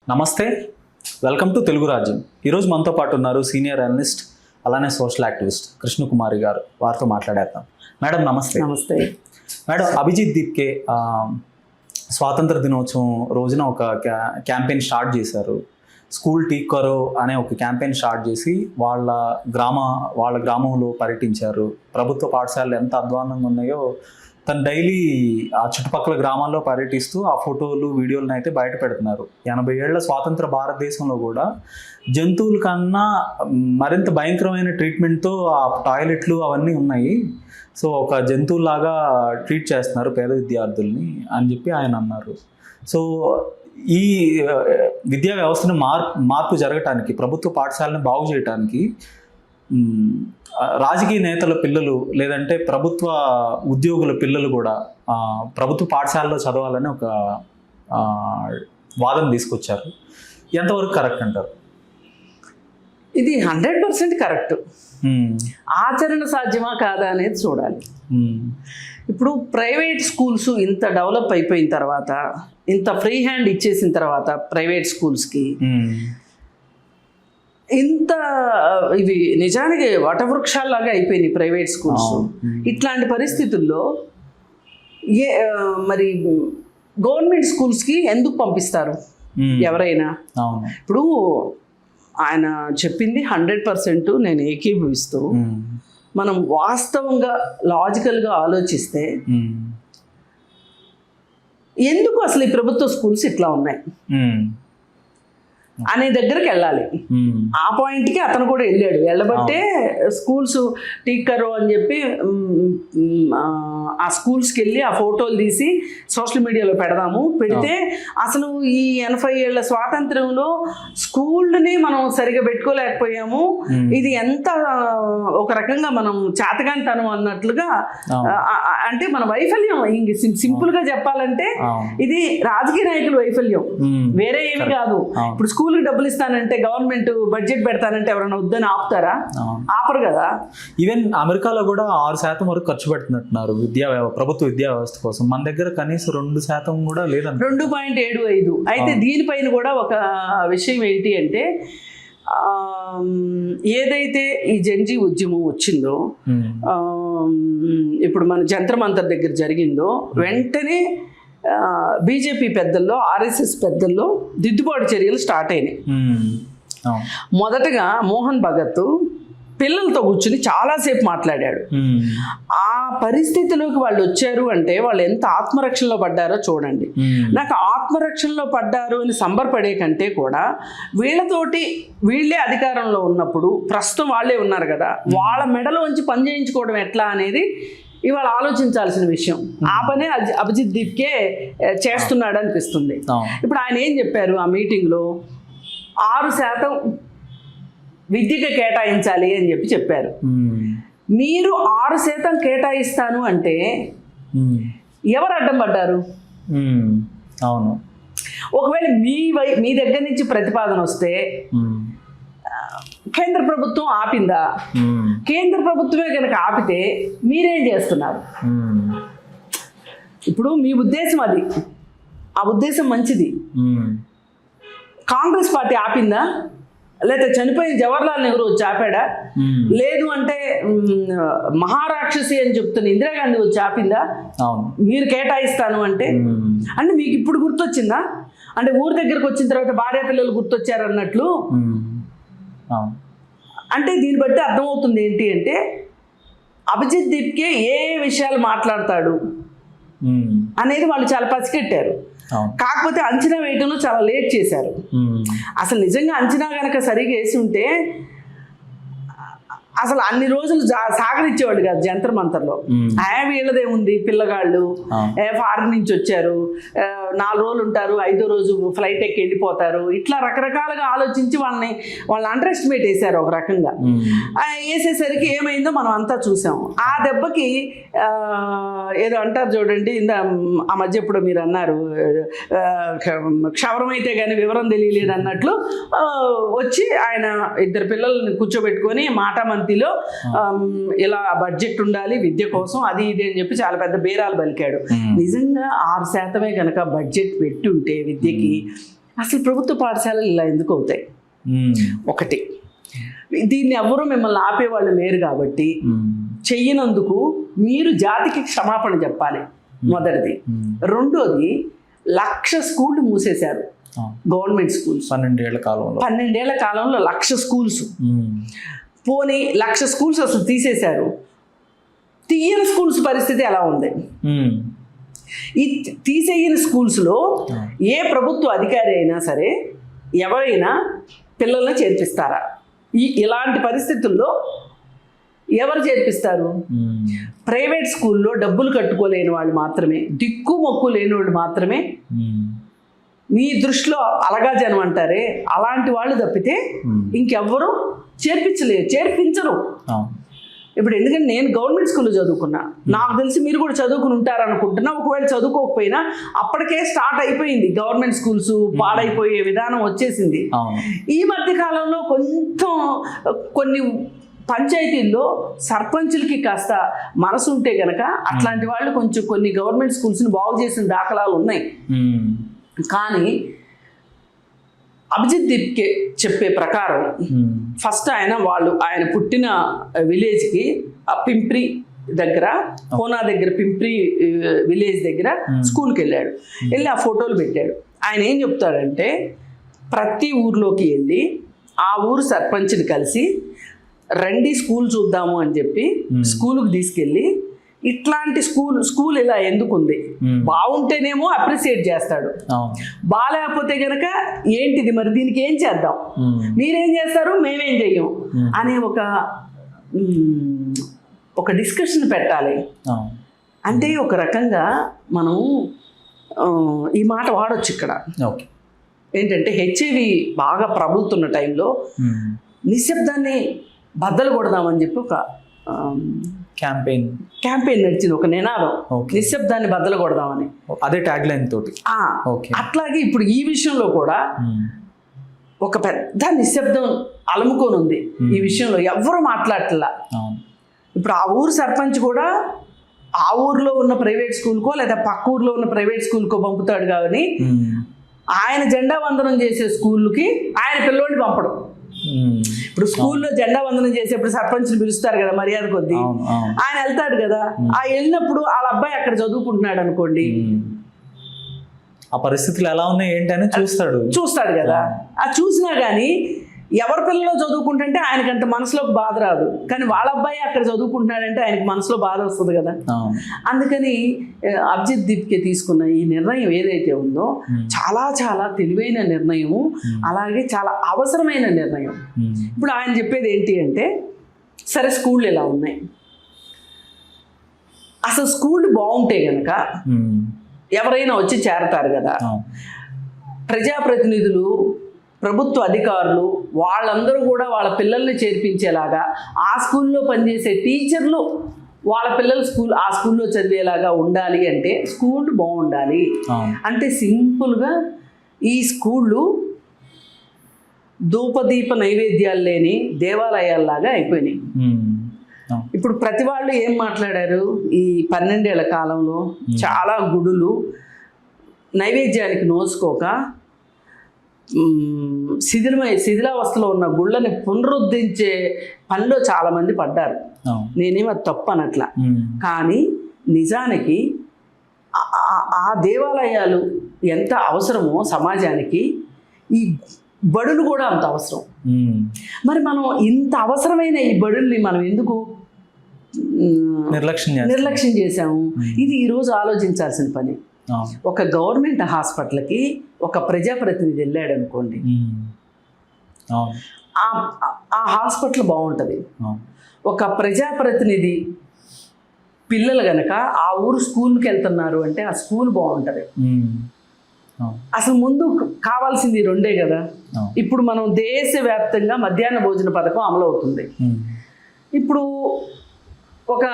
నమస్తే, welcome to Telugu రాజ్యం. ఈరోజు మనతో పాటు ఉన్నారు సీనియర్ అనలిస్ట్ అలానే సోషల్ యాక్టివిస్ట్ కృష్ణకుమారి గారు. వారితో మాట్లాడేద్దాం. మేడం నమస్తే. నమస్తే మేడం, అభిజిత్ దీప్కే స్వాతంత్ర దినోత్సవం రోజున ఒక క్యాంపెయిన్ స్టార్ట్ చేశారు. స్కూల్ టీకరో అనే ఒక క్యాంపెయిన్ స్టార్ట్ చేసి వాళ్ళ గ్రామంలో పర్యటించారు. ప్రభుత్వ పాఠశాలలు ఎంత అధ్వానంగా ఉన్నాయో తను డైలీ ఆ చుట్టుపక్కల గ్రామాల్లో పర్యటిస్తూ ఆ ఫోటోలు వీడియోలను అయితే బయట పెడుతున్నారు. 80 ఏళ్ల స్వాతంత్ర భారతదేశంలో కూడా జంతువుల కన్నా మరింత భయంకరమైన ట్రీట్మెంట్తో ఆ టాయిలెట్లు అవన్నీ ఉన్నాయి. సో ఒక జంతువులాగా ట్రీట్ చేస్తున్నారు పేద విద్యార్థుల్ని అని చెప్పి ఆయన అన్నారు. సో ఈ విద్యా వ్యవస్థను మార్పు జరగటానికి, ప్రభుత్వ పాఠశాలను బాగు చేయడానికి రాజకీయ నేతల పిల్లలు లేదంటే ప్రభుత్వ ఉద్యోగుల పిల్లలు కూడా ప్రభుత్వ పాఠశాలలో చదవాలని ఒక వాదన తీసుకొచ్చారు. ఎంతవరకు కరెక్ట్ అంటారు? ఇది 100% కరెక్ట్. ఆచరణ సాధ్యమా కాదా అనేది చూడాలి. ఇప్పుడు ప్రైవేట్ స్కూల్స్ ఇంత డెవలప్ అయిపోయిన తర్వాత, ఇంత ఫ్రీ హ్యాండ్ ఇచ్చేసిన తర్వాత ప్రైవేట్ స్కూల్స్కి ఇంత ఇవి నిజానికి వటవృక్షాల్లాగా అయిపోయినాయి ప్రైవేట్ స్కూల్స్. ఇట్లాంటి పరిస్థితుల్లో మరి గవర్నమెంట్ స్కూల్స్కి ఎందుకు పంపిస్తారు ఎవరైనా? ఇప్పుడు ఆయన చెప్పింది 100% నేను ఏకీభవిస్తూ, మనం వాస్తవంగా లాజికల్గా ఆలోచిస్తే ఎందుకు అసలు ఈ ప్రభుత్వ స్కూల్స్ ఇట్లా ఉన్నాయి అనే దగ్గరికి వెళ్ళాలి. ఆ పాయింట్కి అతను కూడా వెళ్ళాడు. వెళ్ళబట్టే స్కూల్స్ టీకరో అని చెప్పి ఆ స్కూల్స్కి వెళ్ళి ఆ ఫోటోలు తీసి సోషల్ మీడియాలో పెడితే అసలు ఈ 80 ఏళ్ల స్వాతంత్రంలో స్కూల్ని మనం సరిగా పెట్టుకోలేకపోయాము, ఇది ఎంత ఒక రకంగా మనం చేతగానితనం అన్నట్లుగా, అంటే మన వైఫల్యం. సింపుల్గా చెప్పాలంటే ఇది రాజకీయ నాయకుల వైఫల్యం, వేరే ఏమి కాదు. ఇప్పుడు స్కూల్కి డబ్బులు ఇస్తానంటే, గవర్నమెంట్ బడ్జెట్ పెడతానంటే ఎవరైనా వద్దని ఆపుతారా? ఆపరు కదా. ఈవెన్ అమెరికాలో కూడా 6% వరకు ఖర్చు పెడుతున్నట్టున్నారు ప్రభుత్వ విద్యా వ్యవస్థ కోసం. మన దగ్గర కనీసం 2% కూడా లేదంట, 2.75. అయితే దీనిపైన కూడా ఒక విషయం ఏంటి అంటే, ఏదైతే ఈ జంజీ ఉద్యమం వచ్చిందో, ఇప్పుడు మన జంతర్ మంతర్ దగ్గర జరిగిందో, వెంటనే బీజేపీ పెద్దల్లో, ఆర్ఎస్ఎస్ పెద్దల్లో దిద్దుబాటు చర్యలు స్టార్ట్ అయినాయి. మొదటగా మోహన్ భగత్ పిల్లలతో కూర్చుని చాలాసేపు మాట్లాడాడు. ఆ పరిస్థితిలోకి వాళ్ళు వచ్చారు అంటే వాళ్ళు ఎంత ఆత్మరక్షణలో పడ్డారో చూడండి. నాకు ఆత్మరక్షణలో పడ్డారు అని సంబరపడే కంటే కూడా వీళ్ళే అధికారంలో ఉన్నప్పుడు, ప్రస్తుతం వాళ్ళే ఉన్నారు కదా, వాళ్ళ మెడలోంచి పని చేయించుకోవడం ఎట్లా అనేది ఇవాళ ఆలోచించాల్సిన విషయం. ఆ పనే అభిజిత్ దీప్కే చేస్తున్నాడు అనిపిస్తుంది. ఇప్పుడు ఆయన ఏం చెప్పారు ఆ మీటింగ్లో? 6% విద్యకి కేటాయించాలి అని చెప్పారు. మీరు 6% కేటాయిస్తాను అంటే ఎవరు అడ్డం పడ్డారు? అవును. ఒకవేళ మీ దగ్గర నుంచి ప్రతిపాదన వస్తే కేంద్ర ప్రభుత్వం ఆపిందా? కేంద్ర ప్రభుత్వమే కనుక ఆపితే మీరేం చేస్తున్నారు? ఇప్పుడు మీ ఉద్దేశం అది, ఆ ఉద్దేశం మంచిది. కాంగ్రెస్ పార్టీ ఆపిందా? లేదా చనిపోయిన జవహర్లాల్ నెహ్రూ వచ్చి ఆపాడా? లేదు అంటే మహారాక్షసి అని చెప్తున్న ఇందిరాగాంధీ వచ్చి ఆపిందా? మీరు కేటాయిస్తాను అంటే మీకు ఇప్పుడు గుర్తొచ్చిందా? అంటే ఊరి దగ్గరకు వచ్చిన తర్వాత భార్య పిల్లలు గుర్తొచ్చారన్నట్లు. అంటే దీన్ని బట్టి అర్థమవుతుంది ఏంటి అంటే, అభిజిత్ దీప్కే ఏ విషయాలు మాట్లాడతాడు అనేది వాళ్ళు చాలా పసిగట్టారు. కాకపోతే అంచనా వేయడంలో చాలా లేట్ చేశారు. అసలు నిజంగా అంచనా కనుక సరిగా వేసి ఉంటే అసలు అన్ని రోజులు సాగనిచ్చేవాడు కాదు జంతర్ మంతర్లో. వీళ్ళదేముంది, పిల్లగాళ్ళు ఫారిన్ నుంచి వచ్చారు, 4 రోజులు ఉంటారు, 5వ రోజు ఫ్లైట్ ఎక్కి వెళ్ళిపోతారు, ఇట్లా రకరకాలుగా ఆలోచించి వాళ్ళని అండర్ ఎస్టిమేట్ వేశారు ఒక రకంగా. వేసేసరికి ఏమైందో మనం అంతా చూసాం. ఆ దెబ్బకి ఏదో అంటారు చూడండి, ఆ మధ్య ఎప్పుడు మీరు అన్నారు, క్షవరమైతే కానీ వివరం తెలియలేదు అన్నట్లు వచ్చి ఆయన 2 పిల్లల్ని కూర్చోబెట్టుకొని మాటామంతిలో ఇలా బడ్జెట్ ఉండాలి విద్య కోసం, అది ఇది అని చెప్పి చాలా పెద్ద బేరాలు పలికాడు. నిజంగా 6% కనుక బడ్జెట్ పెట్టుంటే విద్యకి అసలు ప్రభుత్వ పాఠశాలలు ఇలా ఎందుకు అవుతాయి? ఒకటి, దీన్ని ఎవరు మిమ్మల్ని ఆపేవాళ్ళు లేరు కాబట్టి చెయ్యనందుకు మీరు జాతికి క్షమాపణ చెప్పాలి, మొదటిది. రెండోది, 1,00,000 స్కూళ్ళు మూసేశారు, గవర్నమెంట్ స్కూల్స్. 12 ఏళ్ల కాలంలో 1,00,000 స్కూల్స్. పోనీ 1,00,000 స్కూల్స్ అసలు తీసేశారు. తీయని స్కూల్స్ పరిస్థితి ఎలా ఉంది? ఈ తీసేయని స్కూల్స్లో ఏ ప్రభుత్వ అధికారి అయినా సరే ఎవరైనా పిల్లల్ని చేర్పిస్తారా? ఇలాంటి పరిస్థితుల్లో ఎవరు చేర్పిస్తారు? ప్రైవేట్ స్కూల్లో డబ్బులు కట్టుకోలేని వాళ్ళు మాత్రమే, దిక్కు మొక్కు లేని వాళ్ళు మాత్రమే మీ దృష్టిలో అలగా జనం అంటారే, అలాంటి వాళ్ళు తప్పితే ఇంకెవ్వరూ చేర్పించరు. ఇప్పుడు ఎందుకంటే నేను గవర్నమెంట్ స్కూల్లో చదువుకున్నా, నాకు తెలిసి మీరు కూడా చదువుకుని ఉంటారనుకుంటున్నా. ఒకవేళ చదువుకోకపోయినా అప్పటికే స్టార్ట్ అయిపోయింది గవర్నమెంట్ స్కూల్స్ పాడైపోయే విధానం వచ్చేసింది. ఈ మధ్య కాలంలో కొన్ని పంచాయతీల్లో సర్పంచులకి కాస్త మనసు ఉంటే గనక అట్లాంటి వాళ్ళు కొన్ని గవర్నమెంట్ స్కూల్స్ని బాగు చేసిన దాఖలాలు ఉన్నాయి. కానీ అభిజిత్ దీప్కే చెప్పే ప్రకారం ఫస్ట్ ఆయన పుట్టిన విలేజ్కి పింప్రి దగ్గర, కోనా దగ్గర పింప్రి విలేజ్ దగ్గర స్కూల్కి వెళ్ళి ఆ ఫోటోలు పెట్టాడు. ఆయన ఏం చెప్తాడంటే, ప్రతి ఊర్లోకి వెళ్ళి ఆ ఊరు సర్పంచ్ని కలిసి రండి స్కూల్ చూద్దాము అని చెప్పి స్కూల్కి తీసుకెళ్ళి ఇట్లాంటి స్కూల్ ఇలా ఎందుకుంది, బాగుంటేనేమో అప్రిసియేట్ చేస్తాడు, బాగాలేకపోతే కనుక ఏంటిది మరి దీనికి ఏం చేద్దాం, మీరేం చేస్తారు మేమేం చెయ్యం అనే ఒక డిస్కషన్ పెట్టాలి. అంటే ఒక రకంగా మనం ఈ మాట వాడొచ్చు ఇక్కడ. ఏంటంటే హెచ్ఐవి బాగా ప్రబలుతున్న టైంలో నిశ్శబ్దాన్ని బద్దలు కొడదామని చెప్పి ఒక క్యాంపెయిన్ నడిచింది, ఒక నినాదం, నిశ్శబ్దాన్ని బద్దలు కొడదామని. అదే ట్యాగ్ లైన్ తోటి. అట్లాగే ఇప్పుడు ఈ విషయంలో కూడా ఒక పెద్ద నిశ్శబ్దం అలుముకొని ఉంది. ఈ విషయంలో ఎవ్వరూ మాట్లాడట్లా. ఇప్పుడు ఆ ఊరు సర్పంచ్ కూడా ఆ ఊర్లో ఉన్న ప్రైవేట్ స్కూల్కో లేదా పక్క ఊర్లో ఉన్న ప్రైవేట్ స్కూల్కో పంపుతాడు కానీ ఆయన జెండా వందనం చేసే స్కూల్కి ఆయన పిల్లోడిని పంపడం. ఇప్పుడు స్కూల్లో జెండా వందనం చేసేప్పుడు సర్పంచ్ని పిలుస్తారు కదా మర్యాద కొద్దీ, ఆయన వెళ్తాడు కదా. ఆ వెళ్ళినప్పుడు వాళ్ళ అబ్బాయి అక్కడ చదువుకుంటున్నాడు అనుకోండి, ఆ పరిస్థితులు ఎలా ఉన్నాయి ఏంటని చూస్తాడు కదా. ఆ చూసినా కానీ ఎవరి పిల్లలో చదువుకుంటుంటే ఆయనకంత మనసులోకి బాధ రాదు, కానీ వాళ్ళ అబ్బాయి అక్కడ చదువుకుంటున్నాడంటే ఆయనకి మనసులో బాధ వస్తుంది కదా. అందుకని అభిజిత్ దీప్కే తీసుకున్న ఈ నిర్ణయం ఏదైతే ఉందో చాలా చాలా తెలివైన నిర్ణయము, అలాగే చాలా అవసరమైన నిర్ణయం. ఇప్పుడు ఆయన చెప్పేది ఏంటి అంటే, సరే స్కూళ్ళు ఇలా ఉన్నాయి, అసలు స్కూళ్ళు బాగుంటే కనుక ఎవరైనా వచ్చి చేరతారు కదా. ప్రజాప్రతినిధులు, ప్రభుత్వ అధికారులు వాళ్ళందరూ కూడా వాళ్ళ పిల్లల్ని చేర్పించేలాగా, ఆ స్కూల్లో పనిచేసే టీచర్లు వాళ్ళ పిల్లలు ఆ స్కూల్లో చదివేలాగా ఉండాలి అంటే స్కూల్ బాగుండాలి. అంటే సింపుల్గా ఈ స్కూళ్ళు ధూపదీప నైవేద్యాలు లేని దేవాలయాల్లాగా అయిపోయినాయి. ఇప్పుడు ప్రతి వాళ్ళు ఏం మాట్లాడారు, ఈ 12 ఏళ్ల కాలంలో చాలా గుడులు నైవేద్యానికి నోసుకోక శిథిలావస్థలో ఉన్న గుళ్ళని పునరుద్ధరించే పనిలో చాలామంది పడ్డారు. నేనేమో అది తప్పు అనట్లా, కానీ నిజానికి ఆ దేవాలయాలు ఎంత అవసరమో సమాజానికి ఈ బడులు కూడా అంత అవసరం. మరి మనం ఇంత అవసరమైన ఈ బడుల్ని మనం ఎందుకు నిర్లక్ష్యం చేశాము? ఇది ఈరోజు ఆలోచించాల్సిన పని. ఒక గవర్నమెంట్ హాస్పిటల్కి ఒక ప్రజాప్రతినిధి వెళ్ళాడు అనుకోండి, ఆ హాస్పిటల్ బాగుంటుంది. ఒక ప్రజాప్రతినిధి పిల్లలు గనక ఆ ఊరు స్కూల్కి వెళ్తున్నారు అంటే ఆ స్కూల్ బాగుంటుంది. అసలు ముందు కావాల్సింది రెండే కదా. ఇప్పుడు మనం దేశవ్యాప్తంగా మధ్యాహ్న భోజన పథకం అమలు అవుతుంది. ఇప్పుడు ఒక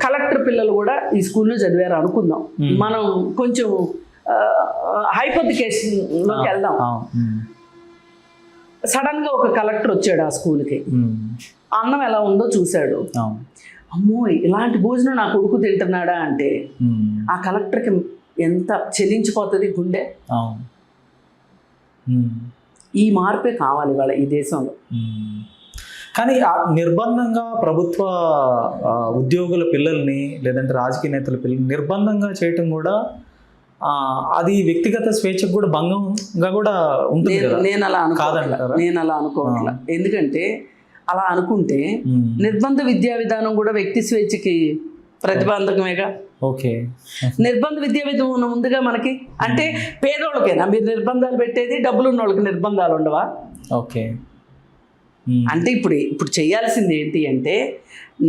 కలెక్టర్ పిల్లలు కూడా ఈ స్కూల్లో చదివారు అనుకుందాం, మనం కొంచెం హైపోథికేషన్లోకి వెళ్దాం. సడన్గా ఒక కలెక్టర్ వచ్చాడు ఆ స్కూల్కి, అన్నం ఎలా ఉందో చూశాడు, అమ్మో ఇలాంటి భోజనం నా కొడుకు తింటున్నాడా అంటే ఆ కలెక్టర్కి ఎంత చెల్లించిపోతుంది గుండె. ఈ మార్పే కావాలి వాళ్ళ ఈ దేశంలో. కానీ నిర్బంధంగా ప్రభుత్వ ఉద్యోగుల పిల్లల్ని లేదంటే రాజకీయ నేతల పిల్లల్ని నిర్బంధంగా చేయటం కూడా అది వ్యక్తిగత స్వేచ్ఛకు కూడా భంగంగా కూడా ఉంటుంది. నేను అలా అనుకోవట్లా. ఎందుకంటే అలా అనుకుంటే నిర్బంధ విద్యా విధానం కూడా వ్యక్తి స్వేచ్ఛకి ప్రతిబంధకమేగా. ఓకే, నిర్బంధ విద్యా విధానం ఉందిగా మనకి. అంటే పేదోళ్ళకేనా మీరు నిర్బంధాలు పెట్టేది? డబ్బులు ఉన్న వాళ్ళకి నిర్బంధాలు ఉండవా? ఓకే. అంటే ఇప్పుడు చేయాల్సింది ఏంటి అంటే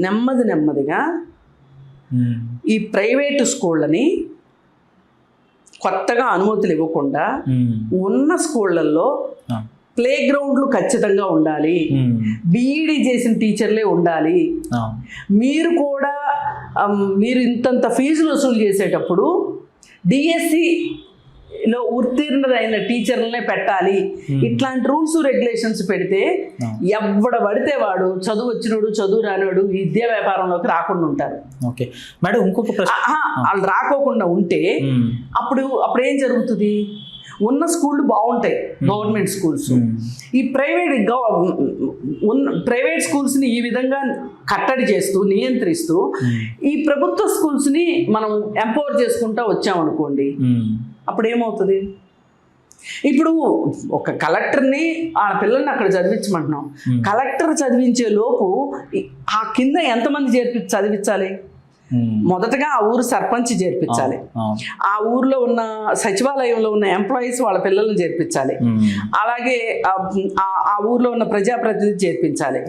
నెమ్మదిగా ఈ ప్రైవేటు స్కూళ్ళని కొత్తగా అనుమతులు ఇవ్వకుండా ఉన్న స్కూళ్ళల్లో ప్లే గ్రౌండ్లు ఖచ్చితంగా ఉండాలి, బీఈడీ చేసిన టీచర్లే ఉండాలి. మీరు ఇంతంత ఫీజులు వసూలు చేసేటప్పుడు డిఎస్సిలో ఉత్తీర్ణులైన టీచర్లనే పెట్టాలి. ఇట్లాంటి రూల్స్ రెగ్యులేషన్స్ పెడితే ఎవడ పడితే వాడు చదువు వచ్చినోడు చదువు రానివాడు విద్యా వ్యాపారంలోకి రాకుండా ఉంటారు. ఓకే మేడం, ఇంకొక ప్రశ్న. వాళ్ళు రాకోకుండా ఉంటే అప్పుడు ఏం జరుగుతుంది? ఉన్న స్కూళ్ళు బాగుంటాయి, గవర్నమెంట్ స్కూల్స్. ఈ ప్రైవేట్ స్కూల్స్ని ఈ విధంగా కట్టడి చేస్తూ నియంత్రిస్తూ ఈ ప్రభుత్వ స్కూల్స్ని మనం ఎంపవర్ చేసుకుంటూ వచ్చామనుకోండి, అప్పుడు ఏమవుతుంది? ఇప్పుడు ఒక కలెక్టర్ని ఆ పిల్లల్ని అక్కడ చదివించమంటున్నాం. కలెక్టర్ చదివించే లోపు ఆ కింద ఎంతమంది చదివించాలి? మొదటగా ఆ ఊరు సర్పంచ్ చేర్పించాలి, ఆ ఊర్లో ఉన్న సచివాలయంలో ఉన్న ఎంప్లాయీస్ వాళ్ళ పిల్లల్ని చేర్పించాలి, అలాగే ఆ ఊర్లో ఉన్న ప్రజాప్రతినిధి చేర్పించాలి.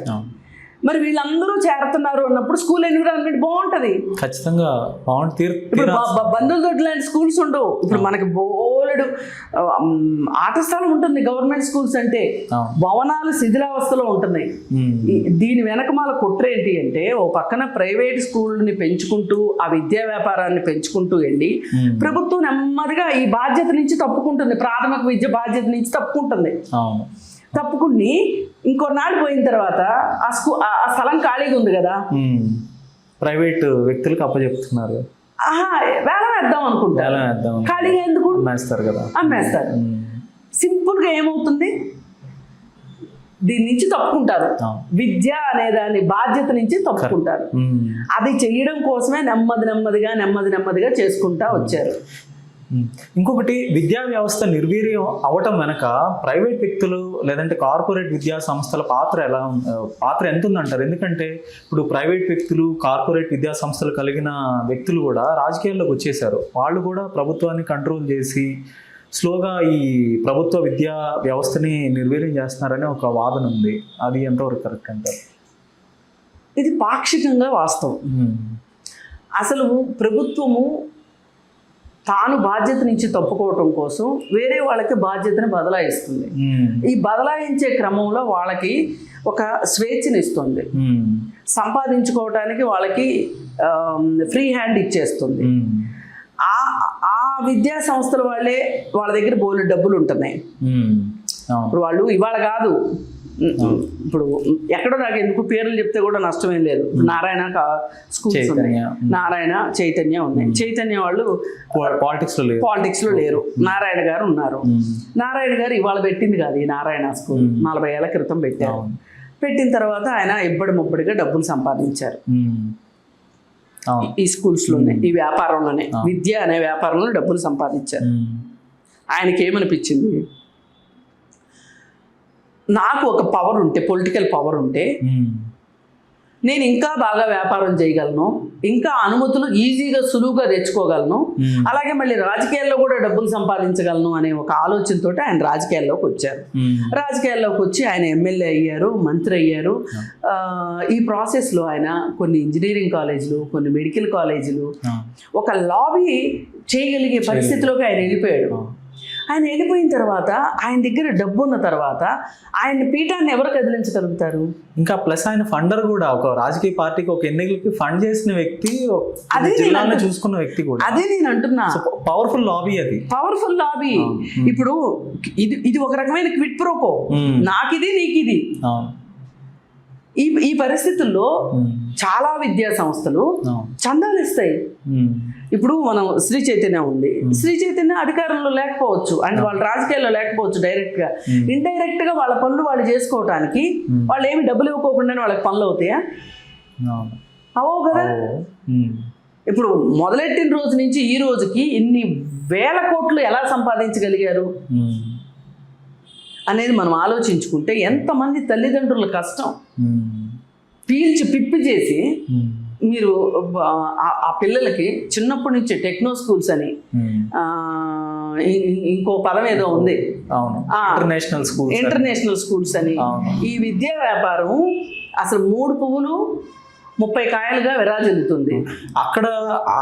మరి వీళ్ళందరూ చేరుతున్నారు అన్నప్పుడు స్కూల్ ఎన్విరాన్మెంట్ బాగుంటది, ఖచ్చితంగా బాగుంటుంది. ఇప్పుడు బంధువుల దొడ్డి లాంటి స్కూల్స్ ఉండవు. ఇప్పుడు మనకి బోలెడు ఆట స్థలం ఉంటుంది గవర్నమెంట్ స్కూల్స్ అంటే, భవనాలు శిథిలావస్థలో ఉంటున్నాయి. దీని వెనకమాల కుట్ర ఏంటి అంటే, ఓ పక్కన ప్రైవేట్ స్కూల్ని పెంచుకుంటూ ఆ విద్యా వ్యాపారాన్ని పెంచుకుంటూ వెళ్ళి ప్రభుత్వం నెమ్మదిగా ఈ బాధ్యత నుంచి తప్పుకుంటుంది, ప్రాథమిక విద్య బాధ్యత నుంచి తప్పుకుంటుంది. తప్పుకుని ఇంకొన్నాళ్ళు పోయిన తర్వాత ఆ స్థలం ఖాళీగా ఉంది కదా, ప్రైవేట్ వ్యక్తులకు అప్పచెప్తున్నారు, వేలం వేద్దాం అనుకుంటారు. ఖాళీగా ఎందుకు అమ్మేస్తారు కదా, అమ్మేస్తారు. సింపుల్గా ఏమవుతుంది? దీని నుంచి తప్పుకుంటారు, విద్య అనే దాని బాధ్యత నుంచి తప్పుకుంటారు. అది చేయడం కోసమే నెమ్మదిగా చేసుకుంటా వచ్చారు. ఇంకొకటి, విద్యా వ్యవస్థ నిర్వీర్యం అవటం వెనక ప్రైవేట్ వ్యక్తులు లేదంటే కార్పొరేట్ విద్యా సంస్థల పాత్ర ఎంత ఉందంటారు? ఎందుకంటే ఇప్పుడు ప్రైవేట్ వ్యక్తులు, కార్పొరేట్ విద్యా సంస్థలు కలిగిన వ్యక్తులు కూడా రాజకీయాల్లోకి వచ్చేసారు. వాళ్ళు కూడా ప్రభుత్వాన్ని కంట్రోల్ చేసి స్లోగా ఈ ప్రభుత్వ విద్యా వ్యవస్థని నిర్వీర్యం చేస్తున్నారనే ఒక వాదన ఉంది. అది ఎంతవరకు కరెక్ట్ అంటారు? ఇది పాక్షికంగా వాస్తవం. అసలు ప్రభుత్వము తాను బాధ్యత నుంచి తప్పుకోవటం కోసం వేరే వాళ్ళకి బాధ్యతను బదలాయిస్తుంది. ఈ బదలాయించే క్రమంలో వాళ్ళకి ఒక స్వేచ్ఛనిస్తుంది, సంపాదించుకోవటానికి వాళ్ళకి ఫ్రీ హ్యాండ్ ఇచ్చేస్తుంది. ఆ విద్యా సంస్థల వాళ్ళ దగ్గర బోలెడు డబ్బులు ఉంటున్నాయి. ఇప్పుడు వాళ్ళు ఇవాళ కాదు, ఇప్పుడు ఎక్కడో నాకు ఎందుకు పేర్లు చెప్తే కూడా నష్టమేం లేదు. నారాయణ స్కూల్స్ ఉన్నాయి, నారాయణ, చైతన్య ఉన్నాయి. చైతన్య వాళ్ళు పాలిటిక్స్ లో లేరు, నారాయణ గారు ఉన్నారు. నారాయణ గారు ఇవాళ పెట్టింది కాదు ఈ నారాయణ స్కూల్, 40 ఏళ్ల క్రితం పెట్టారు. పెట్టిన తర్వాత ఆయన ముబ్బడిగా డబ్బులు సంపాదించారు ఈ స్కూల్స్లోనే, ఈ వ్యాపారంలోనే, విద్య అనే వ్యాపారంలో డబ్బులు సంపాదించారు. ఆయనకి ఏమనిపించింది? నాకు ఒక పవర్ ఉంటే, పొలిటికల్ పవర్ ఉంటే నేను ఇంకా బాగా వ్యాపారం చేయగలను, ఇంకా అనుమతులు ఈజీగా సులువుగా తెచ్చుకోగలను, అలాగే మళ్ళీ రాజకీయాల్లో కూడా డబ్బులు సంపాదించగలను అనే ఒక ఆలోచనతో ఆయన రాజకీయాల్లోకి వచ్చారు. రాజకీయాల్లోకి వచ్చి ఆయన ఎమ్మెల్యే అయ్యారు, మంత్రి అయ్యారు. ఈ ప్రాసెస్లో ఆయన కొన్ని ఇంజనీరింగ్ కాలేజీలు, కొన్ని మెడికల్ కాలేజీలు, ఒక లాబీ చేయగలిగే పరిస్థితిలోకి ఆయన వెళ్ళిపోయాడు. ఆయన వెళ్ళిపోయిన తర్వాత, ఆయన దగ్గర డబ్బు ఉన్న తర్వాత ఆయన పీఠాన్ని ఎవరు కదిలించగలుగుతారు? ఇంకా ప్లస్ ఆయన ఫండర్ కూడా, ఒక రాజకీయ పార్టీకి, ఒక ఎన్నికలకి ఫండ్ చేసిన వ్యక్తి, జిల్లాను చూసుకున్న వ్యక్తి కూడా. అదే నేను అంటున్నా, పవర్ఫుల్ లాబీ, అది పవర్ఫుల్ లాబీ. ఇప్పుడు ఇది ఒక రకమైన క్విట్ ప్రోకో, నాకిది నీకిది. ఈ పరిస్థితుల్లో చాలా విద్యా సంస్థలు అవును. చందాలు ఇస్తాయి. ఇప్పుడు మనం శ్రీ చైతన్య ఉంది, శ్రీ చైతన్య అధికారంలో లేకపోవచ్చు, అంటే వాళ్ళు రాజకీయాల్లో లేకపోవచ్చు, డైరెక్ట్ గా ఇండైరెక్ట్ గా వాళ్ళ పనులు వాళ్ళు చేసుకోవటానికి వాళ్ళు ఏమి డబ్బులు ఇవ్వకోకుండానే వాళ్ళకి పనులు అవుతాయా? అవో కదా. ఇప్పుడు మొదలెట్టిన రోజు నుంచి ఈ రోజుకి ఇన్ని వేల కోట్లు ఎలా సంపాదించగలిగారు అనేది మనం ఆలోచించుకుంటే ఎంతమంది తల్లిదండ్రుల కష్టం పీల్చి పిప్పి చేసి మీరు ఆ పిల్లలకి చిన్నప్పటి నుంచి టెక్నో స్కూల్స్ అని ఇంకో పదం ఏదో ఉంది, ఇంటర్నేషనల్ స్కూల్స్ అని, ఈ విద్యా వ్యాపారం అసలు 3 పువ్వులు 30 కాయలుగా విరాజిల్లుతుంది. అక్కడ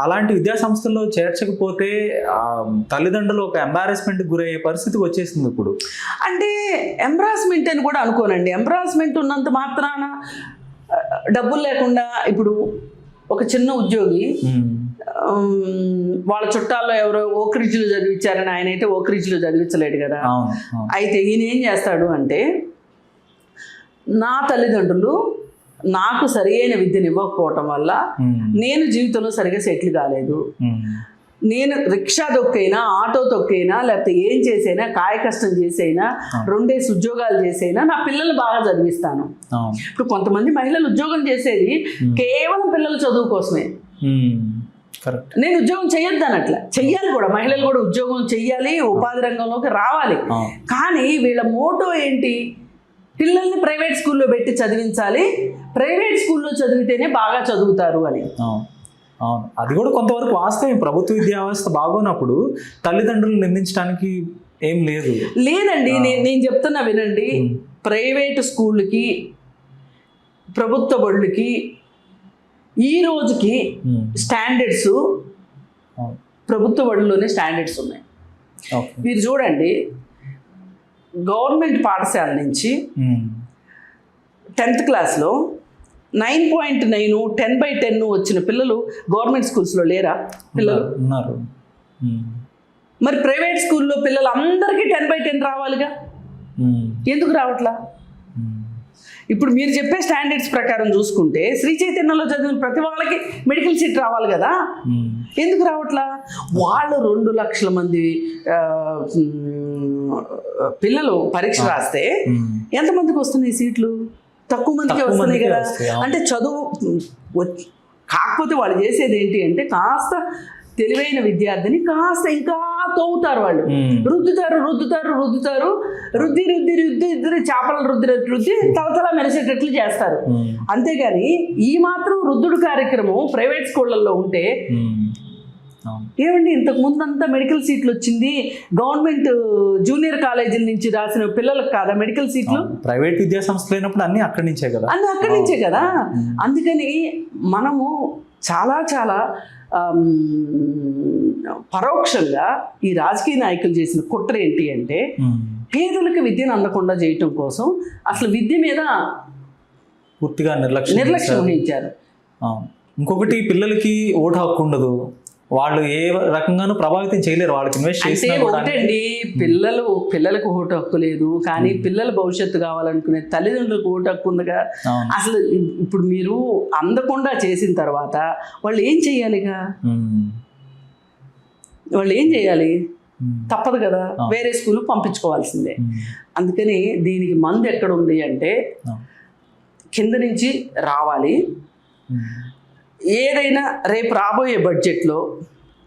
అలాంటి విద్యా సంస్థల్లో చేర్చకపోతే తల్లిదండ్రులు ఒక ఎంబారెస్మెంట్ గురయ్యే పరిస్థితికి వచ్చేసింది ఇప్పుడు. అంటే ఎంబ్రాస్మెంట్ అని కూడా అనుకోనండి. ఎంబ్రాస్మెంట్ ఉన్నంత మాత్రాన డబ్బులు లేకుండా ఇప్పుడు ఒక చిన్న ఉద్యోగి వాళ్ళ చుట్టాల్లో ఎవరో ఓక్రిడ్జ్లో చదివించారని ఆయన అయితే ఓక్రిడ్జ్లో చదివించలేడు కదా. అయితే ఈయన ఏం చేస్తాడు అంటే, నా తల్లిదండ్రులు నాకు సరైన విద్యను ఇవ్వకపోవటం వల్ల నేను జీవితంలో సరిగా సెటిల్ కాలేదు, నేను రిక్షా తొక్కైనా ఆటో తొక్కైనా లేకపోతే ఏం చేసైనా కాయ కష్టం చేసైనా 2 ఉద్యోగాలు చేసైనా నా పిల్లలు బాగా చదివిస్తాను. ఇప్పుడు కొంతమంది మహిళలు ఉద్యోగం చేసేది కేవలం పిల్లల చదువు కోసమే. నేను ఉద్యోగం చేయొద్దాను, అట్లా చెయ్యాలి కూడా, మహిళలు కూడా ఉద్యోగం చెయ్యాలి, ఉపాధి రంగంలోకి రావాలి. కానీ వీళ్ళ మోటో ఏంటి? పిల్లల్ని ప్రైవేట్ స్కూల్లో పెట్టి చదివించాలి, ప్రైవేట్ స్కూల్లో చదివితేనే బాగా చదువుతారు అని. అవును, అది కూడా కొంతవరకు వాస్తవం. ప్రభుత్వ విద్యా వ్యవస్థ బాగోనప్పుడు తల్లిదండ్రులు నిందించడానికి ఏం లేదండి. నేను చెప్తున్నా వినండి, ప్రైవేటు స్కూళ్ళకి ప్రభుత్వ బడులకి ఈ రోజుకి స్టాండర్డ్స్ ప్రభుత్వ బడుల్లోనే స్టాండర్డ్స్ ఉన్నాయి. మీరు చూడండి, గవర్నమెంట్ పాఠశాల నుంచి 10th క్లాస్లో 9.9 10/10 వచ్చిన పిల్లలు గవర్నమెంట్ స్కూల్స్లో లేరా? పిల్లలు ఉన్నారు. మరి ప్రైవేట్ స్కూల్లో పిల్లలు అందరికీ 10/10 రావాలిగా, ఎందుకు రావట్లా? ఇప్పుడు మీరు చెప్పే స్టాండర్డ్స్ ప్రకారం చూసుకుంటే శ్రీ చైతన్యలో చదివిన ప్రతి వాళ్ళకి మెడికల్ సీట్ రావాలి కదా, ఎందుకు రావట్లా? వాళ్ళు 2 లక్షల మంది పిల్లలు పరీక్ష రాస్తే ఎంతమందికి వస్తున్నాయి సీట్లు? తక్కువ మందికి వస్తున్నాయి కదా. అంటే చదువు కాకపోతే వాళ్ళు చేసేది ఏంటి అంటే, కాస్త తెలివైన విద్యార్థిని కాస్త ఇంకా తోగుతారు, వాళ్ళు రుద్దుతారు రుద్ది చేపలు రుద్ది తలతల మెరిసేటట్లు చేస్తారు. అంతేగాని ఈ మాత్రం రుద్దుడు కార్యక్రమం ప్రైవేట్ స్కూళ్ళల్లో ఉంటే ఏమండి, ఇంతకు ముందంతా మెడికల్ సీట్లు వచ్చింది గవర్నమెంట్ జూనియర్ కాలేజీల నుంచి రాసిన పిల్లలకు కాదా మెడికల్ సీట్లు? ప్రైవేట్ విద్యా సంస్థలు అయినప్పుడు అన్ని అక్కడి నుంచే కదా. అందుకని మనము చాలా చాలా పరోక్షంగా ఈ రాజకీయ నాయకులు చేసిన కుట్ర ఏంటి అంటే, పేదలకు విద్యను అందకుండా చేయటం కోసం అసలు విద్య మీద పూర్తిగా నిర్లక్ష్యం వహించారు. ఇంకొకటి, పిల్లలకి ఓటు హక్కు ఉండదు, వాళ్ళు ఏ రకంగానూ ప్రభావితం చేయలేరు. వాళ్ళకి ఇన్వెస్ట్ చేస్తే ఒకటండి, పిల్లలకు ఓటు హక్కు లేదు, కానీ పిల్లల భవిష్యత్తు కావాలనుకునే తల్లిదండ్రులకు ఓటు హక్కు ఉందిగా. అసలు ఇప్పుడు మీరు అందకుండా చేసిన తర్వాత వాళ్ళు ఏం చెయ్యాలిగా? వాళ్ళు ఏం చేయాలి? తప్పదు కదా, వేరే స్కూల్ పంపించుకోవాల్సిందే. అందుకని దీనికి మందు ఎక్కడ ఉంది అంటే, కింద నుంచి రావాలి. ఏదైనా రేపు రాబోయే బడ్జెట్లో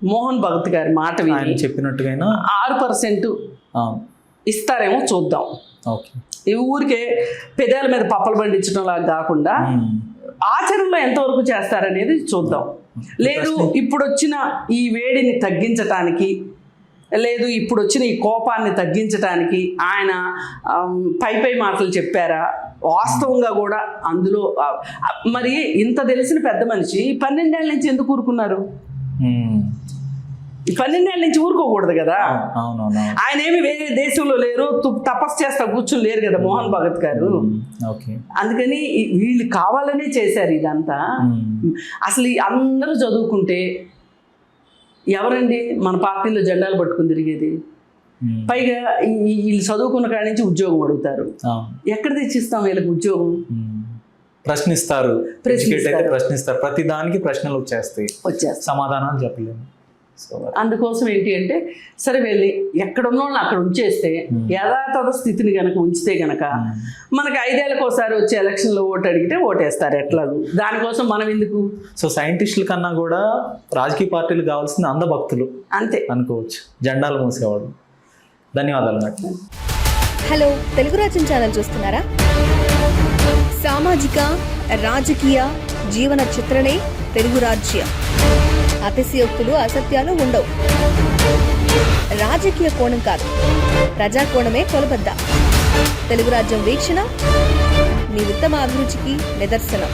మోహన్ భగత్ గారి మాట విని చెప్పినట్టుగా 6% ఇస్తారేమో చూద్దాం. ఈ ఊరికే పెదాల మీద పప్పలు పండించడం లాగా కాకుండా ఆచరణలో ఎంతవరకు చేస్తారనేది చూద్దాం. లేదు ఇప్పుడు వచ్చిన ఈ వేడిని తగ్గించటానికి, లేదు ఇప్పుడు వచ్చిన ఈ కోపాన్ని తగ్గించటానికి ఆయన పై మాటలు చెప్పారా? వాస్తవంగా కూడా అందులో మరి ఇంత తెలిసిన పెద్ద మనిషి 12 ఏళ్ళ నుంచి ఎందుకు ఊరుకున్నారు? 12 ఏళ్ళ నుంచి ఊరుకోకూడదు కదా. ఆయన ఏమి వేరే దేశంలో లేరు, తపస్సు చేస్తా కూర్చుని లేరు కదా మోహన్ భగత్ గారు. అందుకని వీళ్ళు కావాలనే చేశారు ఇదంతా. అసలు అందరూ చదువుకుంటే ఎవరండి మన పార్టీలో జెండాలు పట్టుకుని తిరిగేది? పైగా వీళ్ళు చదువుకున్న కాడి నుంచి ఉద్యోగం అడుగుతారు. ఎక్కడ తెచ్చిస్తాం వీళ్ళకి ఉద్యోగం? ప్రశ్నిస్తారు, ఎడ్యుకేట్ అయితే ప్రశ్నిస్తారు, ప్రతి దానికి ప్రశ్నలు వచ్చేస్తాయి, సమాధానాలు చెప్పలేము. సో అందుకోసం ఏంటి అంటే సరే వెళ్ళి ఎక్కడున్న వాళ్ళని అక్కడ ఉంచేస్తే యథాతథ స్థితిని కనుక ఉంచితే కనుక మనకి 5 ఏళ్ళకి ఒకసారి వచ్చే ఎలక్షన్లో ఓటు అడిగితే ఓటేస్తారు ఎట్లాగూ. దానికోసం మనం ఎందుకు? సో సైంటిస్టుల కన్నా కూడా రాజకీయ పార్టీలు కావాల్సింది అందభక్తులు అంతే అనుకోవచ్చు, జెండాలు మూసేవాళ్ళు. ధన్యవాదాలు మేడం. హలో, తెలుగు రాజ్యం ఛానల్ చూస్తున్నారా? సామాజిక రాజకీయ జీవన చిత్రణే తెలుగు రాజ్యం. అతిశయోక్తులు అసత్యాలు ఉండవు. రాజకీయ కోణం కాదు, ప్రజా కోణమే కొలబద్ద. తెలుగు రాజ్యం వీక్షణ మీ ఉత్తమ అభిరుచికి నిదర్శనం.